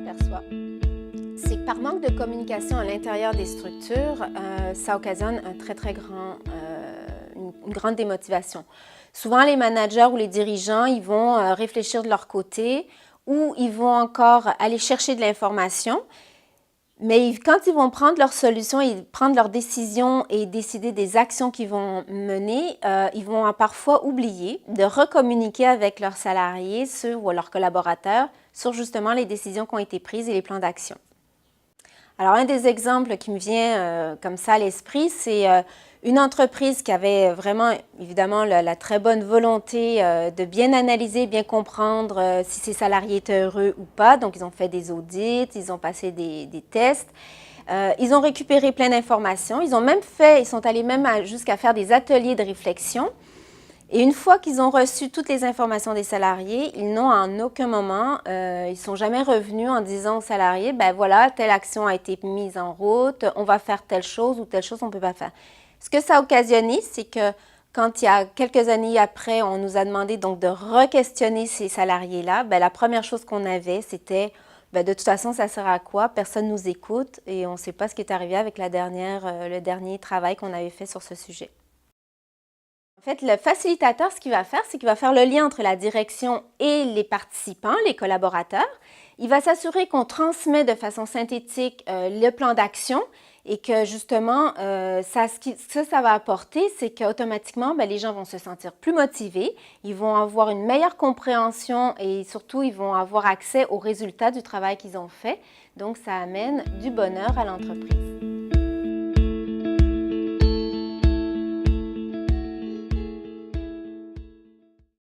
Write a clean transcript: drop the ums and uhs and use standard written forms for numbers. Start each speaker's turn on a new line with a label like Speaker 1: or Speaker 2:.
Speaker 1: s'aperçoit, c'est que par manque de communication à l'intérieur des structures, ça occasionne une grande démotivation. Souvent, les managers ou les dirigeants, ils vont réfléchir de leur côté ou ils vont encore aller chercher de l'information. Mais quand ils vont prendre leurs solutions et prendre leurs décisions et décider des actions qu'ils vont mener, ils vont parfois oublier de recommuniquer avec leurs salariés ou leurs collaborateurs sur justement les décisions qui ont été prises et les plans d'action. Alors, un des exemples qui me vient comme ça à l'esprit, c'est une entreprise qui avait vraiment, évidemment, la très bonne volonté de bien analyser, bien comprendre si ses salariés étaient heureux ou pas. Donc, ils ont fait des audits, ils ont passé des tests, ils ont récupéré plein d'informations. Ils sont allés même jusqu'à faire des ateliers de réflexion. Et une fois qu'ils ont reçu toutes les informations des salariés, ils n'ont en aucun moment, ils ne sont jamais revenus en disant aux salariés, ben voilà, telle action a été mise en route, on va faire telle chose ou telle chose, on ne peut pas faire. Ce que ça a occasionné, c'est que quand il y a quelques années après, on nous a demandé donc de re-questionner ces salariés-là, ben la première chose qu'on avait, c'était, ben de toute façon, ça sert à quoi? Personne ne nous écoute et on ne sait pas ce qui est arrivé avec le dernier travail qu'on avait fait sur ce sujet. En fait, le facilitateur, ce qu'il va faire, c'est qu'il va faire le lien entre la direction et les participants, les collaborateurs. Il va s'assurer qu'on transmet de façon synthétique le plan d'action et que justement, ce que ça va apporter, c'est qu'automatiquement, les gens vont se sentir plus motivés, ils vont avoir une meilleure compréhension et surtout, ils vont avoir accès aux résultats du travail qu'ils ont fait. Donc, ça amène du bonheur à l'entreprise.